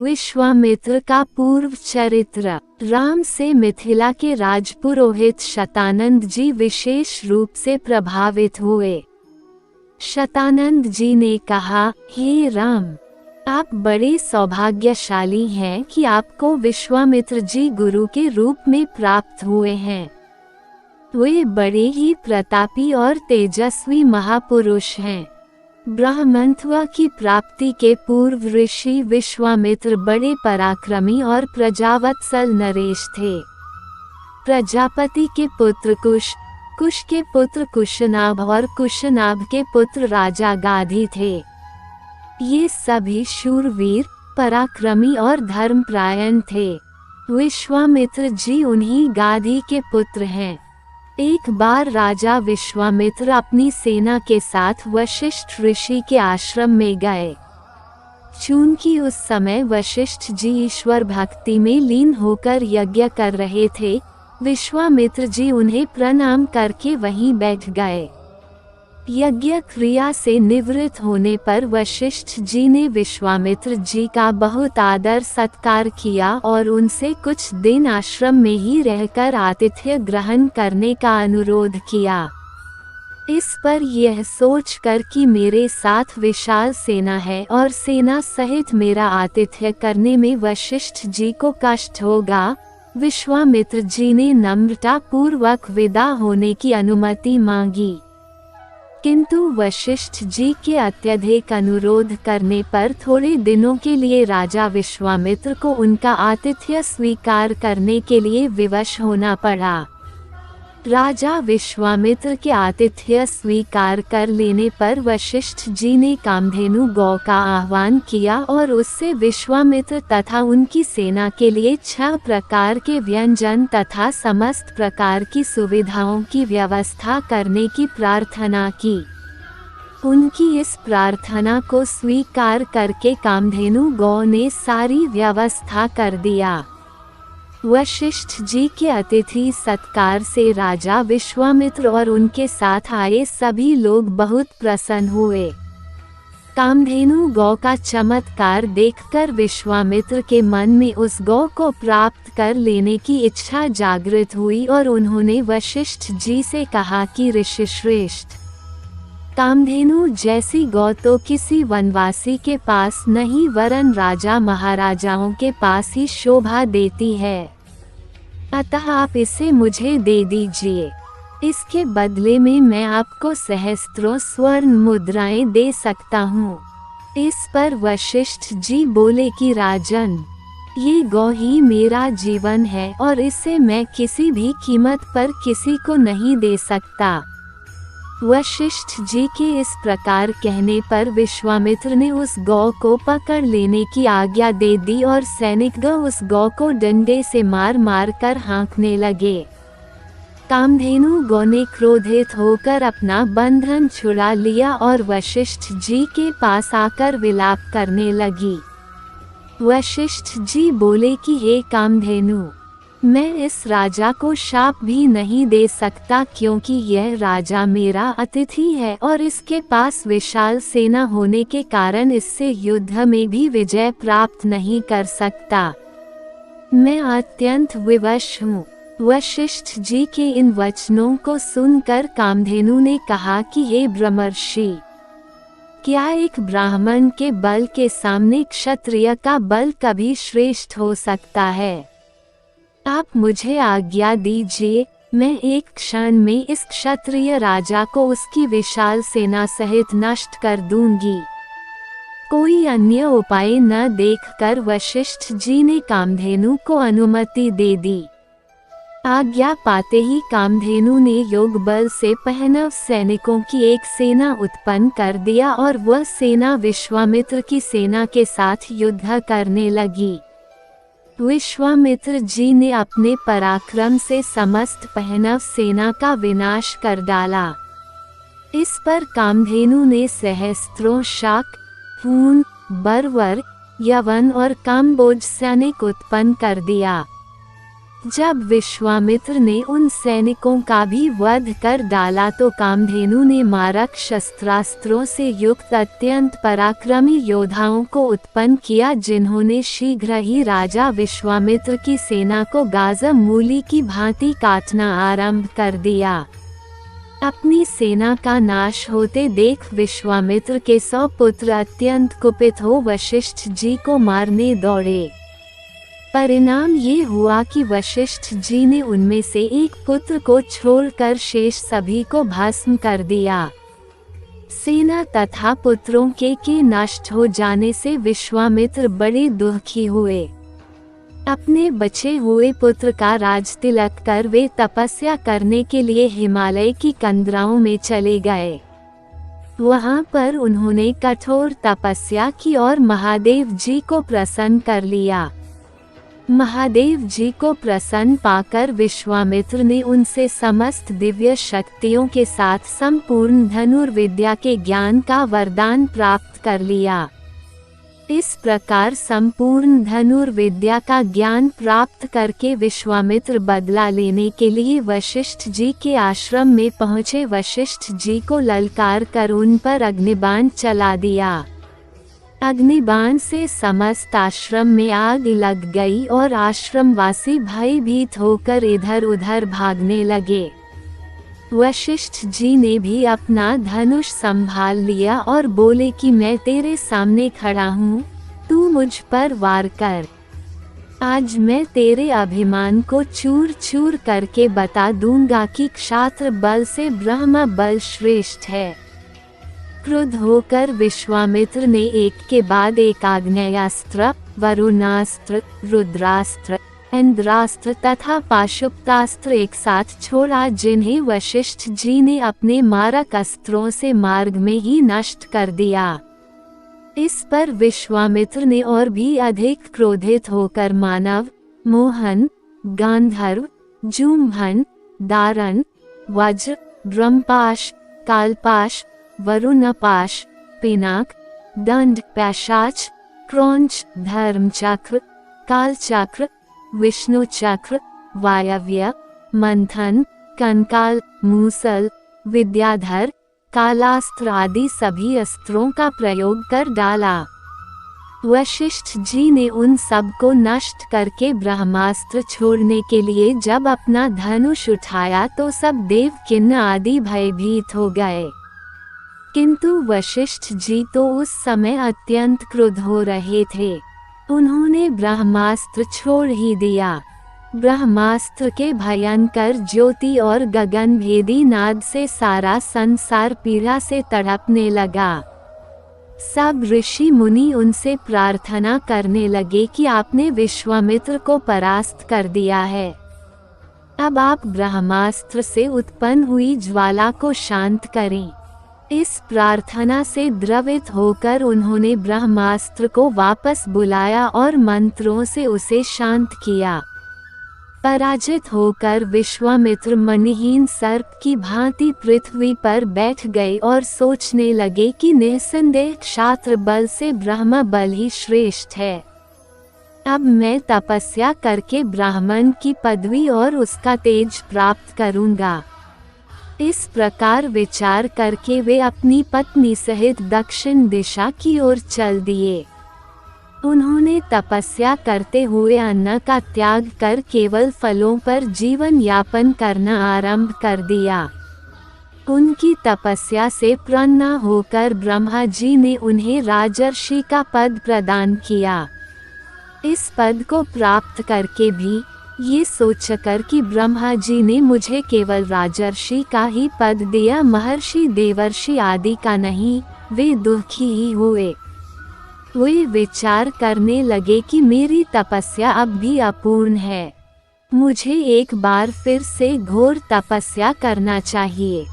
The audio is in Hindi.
विश्वामित्र का पूर्व चरित्र। राम से मिथिला के राजपुरोहित शतानंद जी विशेष रूप से प्रभावित हुए। शतानंद जी ने कहा, हे राम, आप बड़े सौभाग्यशाली हैं कि आपको विश्वामित्र जी गुरु के रूप में प्राप्त हुए हैं। वे बड़े ही प्रतापी और तेजस्वी महापुरुष हैं। ब्राह्मणत्व की प्राप्ति के पूर्व ऋषि विश्वामित्र बड़े पराक्रमी और प्रजावत्सल नरेश थे। प्रजापति के पुत्र कुश, कुश के पुत्र कुशनाभ और कुशनाभ के पुत्र राजा गाधी थे। ये सभी शूरवीर, पराक्रमी और धर्मपरायण थे। विश्वामित्र जी उन्हीं गाधी के पुत्र हैं। एक बार राजा विश्वामित्र अपनी सेना के साथ वशिष्ठ ऋषि के आश्रम में गए। चूंकि उस समय वशिष्ठ जी ईश्वर भक्ति में लीन होकर यज्ञ कर रहे थे, विश्वामित्र जी उन्हें प्रणाम करके वहीं बैठ गए। यज्ञ क्रिया से निवृत्त होने पर वशिष्ठ जी ने विश्वामित्र जी का बहुत आदर सत्कार किया और उनसे कुछ दिन आश्रम में ही रहकर आतिथ्य ग्रहण करने का अनुरोध किया। इस पर यह सोचकर कि मेरे साथ विशाल सेना है और सेना सहित मेरा आतिथ्य करने में वशिष्ठ जी को कष्ट होगा, विश्वामित्र जी ने नम्रता पूर्वक विदा होने की अनुमति मांगी। किंतु वशिष्ठ जी के अत्यधिक अनुरोध करने पर थोड़े दिनों के लिए राजा विश्वामित्र को उनका आतिथ्य स्वीकार करने के लिए विवश होना पड़ा। राजा विश्वामित्र के आतिथ्य स्वीकार कर लेने पर वशिष्ठ जी ने कामधेनु गौ का आह्वान किया और उससे विश्वामित्र तथा उनकी सेना के लिए 6 प्रकार के व्यंजन तथा समस्त प्रकार की सुविधाओं की व्यवस्था करने की प्रार्थना की। उनकी इस प्रार्थना को स्वीकार करके कामधेनु गौ ने सारी व्यवस्था कर दिया। वशिष्ठ जी के अतिथि सत्कार से राजा विश्वामित्र और उनके साथ आए सभी लोग बहुत प्रसन्न हुए। कामधेनु गौ का चमत्कार देखकर विश्वामित्र के मन में उस गौ को प्राप्त कर लेने की इच्छा जागृत हुई और उन्होंने वशिष्ठ जी से कहा कि ऋषिश्रेष्ठ, कामधेनु जैसी गौ तो किसी वनवासी के पास नहीं वरन राजा महाराजाओं के पास ही शोभा देती है। अतः आप इसे मुझे दे दीजिए। इसके बदले में मैं आपको सहस्त्रों स्वर्ण मुद्राएं दे सकता हूँ। इस पर वशिष्ठ जी बोले कि राजन, ये गौ ही मेरा जीवन है और इसे मैं किसी भी कीमत पर किसी को नहीं दे सकता। वशिष्ठ जी के इस प्रकार कहने पर विश्वामित्र ने उस गौ को पकड़ लेने की आज्ञा दे दी और सैनिकगण उस गौ को डंडे से मार मार कर हाँकने लगे। कामधेनु गौ ने क्रोधित होकर अपना बंधन छुड़ा लिया और वशिष्ठ जी के पास आकर विलाप करने लगी। वशिष्ठ जी बोले कि हे कामधेनु, मैं इस राजा को शाप भी नहीं दे सकता क्योंकि यह राजा मेरा अतिथि है और इसके पास विशाल सेना होने के कारण इससे युद्ध में भी विजय प्राप्त नहीं कर सकता। मैं अत्यंत विवश हूँ। वशिष्ठ जी के इन वचनों को सुनकर कामधेनु ने कहा कि हे ब्रह्मर्षि, क्या एक ब्राह्मण के बल के सामने क्षत्रिय का बल कभी श्रेष्ठ हो सकता है? आप मुझे आज्ञा दीजिए, मैं एक क्षण में इस क्षत्रिय राजा को उसकी विशाल सेना सहित नष्ट कर दूंगी। कोई अन्य उपाय न देखकर वशिष्ठ जी ने कामधेनु को अनुमति दे दी। आज्ञा पाते ही कामधेनु ने योग बल से पहनव सैनिकों की एक सेना उत्पन्न कर दिया और वह सेना विश्वामित्र की सेना के साथ युद्ध करने लगी। विश्वामित्र जी ने अपने पराक्रम से समस्त पहनव सेना का विनाश कर डाला। इस पर कामधेनु ने सहस्त्रों शाक, हून, बर्वर, यवन और काम्बोज सैनिक उत्पन्न कर दिया। जब विश्वामित्र ने उन सैनिकों का भी वध कर डाला तो कामधेनु ने मारक शस्त्रास्त्रों से युक्त अत्यंत पराक्रमी योद्धाओं को उत्पन्न किया, जिन्होंने शीघ्र ही राजा विश्वामित्र की सेना को गाजम मूली की भांति काटना आरंभ कर दिया। अपनी सेना का नाश होते देख विश्वामित्र के 100 पुत्र अत्यंत कुपित हो वशिष्ठ जी को मारने दौड़े। परिणाम ये हुआ कि वशिष्ठ जी ने उनमें से एक पुत्र को छोड़कर शेष सभी को भस्म कर दिया। सेना तथा पुत्रों के नष्ट हो जाने से विश्वामित्र बड़े दुखी हुए। अपने बचे हुए पुत्र का राजतिलक कर वे तपस्या करने के लिए हिमालय की कंदराओं में चले गए। वहां पर उन्होंने कठोर तपस्या की और महादेव जी को प्रसन्न कर लिया। महादेव जी को प्रसन्न पाकर विश्वामित्र ने उनसे समस्त दिव्य शक्तियों के साथ संपूर्ण धनुर्विद्या के ज्ञान का वरदान प्राप्त कर लिया। इस प्रकार संपूर्ण धनुर्विद्या का ज्ञान प्राप्त करके विश्वामित्र बदला लेने के लिए वशिष्ठ जी के आश्रम में पहुँचे। वशिष्ठ जी को ललकार कर उन पर अग्निबाण चला दिया। अग्निबाण से समस्त आश्रम में आग लग गई और आश्रमवासी भयभीत होकर इधर उधर भागने लगे। वशिष्ठ जी ने भी अपना धनुष संभाल लिया और बोले कि मैं तेरे सामने खड़ा हूँ, तू मुझ पर वार कर। आज मैं तेरे अभिमान को चूर चूर करके बता दूंगा कि क्षात्र बल से ब्रह्म बल श्रेष्ठ है। क्रुद्ध होकर विश्वामित्र ने एक के बाद एक आग्नेयास्त्र, वरुणास्त्र, रुद्रास्त्र, इंद्रास्त्र तथा पाशुपतास्त्र एक साथ छोड़ा, जिन्हें वशिष्ठ जी ने अपने मारक अस्त्रों से मार्ग में ही नष्ट कर दिया। इस पर विश्वामित्र ने और भी अधिक क्रोधित होकर मानव, मोहन, गांधर्व, जूम्भन, दारण, वज्र, ब्रह्मपाश, कालपाश, वरुणपाश, पिनाक, दंड, पैशाच, क्रौंच, धर्मचक्र, कालचक्र, विष्णु चक्र, वायव्य, मंथन, कंकाल, मूसल, विद्याधर, कालास्त्र आदि सभी अस्त्रों का प्रयोग कर डाला। वशिष्ठ जी ने उन सब को नष्ट करके ब्रह्मास्त्र छोड़ने के लिए जब अपना धनुष उठाया तो सब देव किन्न आदि भयभीत हो गए। किंतु वशिष्ठ जी तो उस समय अत्यंत क्रुद्ध हो रहे थे। उन्होंने ब्रह्मास्त्र छोड़ ही दिया। ब्रह्मास्त्र के भयंकर ज्योति और गगन भेदी नाद से सारा संसार पीड़ा से तड़पने लगा। सब ऋषि मुनि उनसे प्रार्थना करने लगे कि आपने विश्वामित्र को परास्त कर दिया है, अब आप ब्रह्मास्त्र से उत्पन्न हुई ज्वाला को शांत करें। इस प्रार्थना से द्रवित होकर उन्होंने ब्रह्मास्त्र को वापस बुलाया और मंत्रों से उसे शांत किया। पराजित होकर विश्वामित्र मणिहीन सर्प की भांति पृथ्वी पर बैठ गए और सोचने लगे कि निस्संदेह क्षात्र बल से ब्रह्म बल ही श्रेष्ठ है। अब मैं तपस्या करके ब्राह्मण की पदवी और उसका तेज प्राप्त करूंगा। इस प्रकार विचार करके वे अपनी पत्नी सहित दक्षिण दिशा की ओर चल दिए। उन्होंने तपस्या करते हुए अन्न का त्याग कर केवल फलों पर जीवन यापन करना आरंभ कर दिया। उनकी तपस्या से प्रसन्न होकर ब्रह्मा जी ने उन्हें राजर्षि का पद प्रदान किया। इस पद को प्राप्त करके भी ये सोचकर कि ब्रह्मा जी ने मुझे केवल राजर्षि का ही पद दिया, महर्षि देवर्षि आदि का नहीं, वे दुखी ही हुए। वे विचार करने लगे कि मेरी तपस्या अब भी अपूर्ण है, मुझे एक बार फिर से घोर तपस्या करना चाहिए।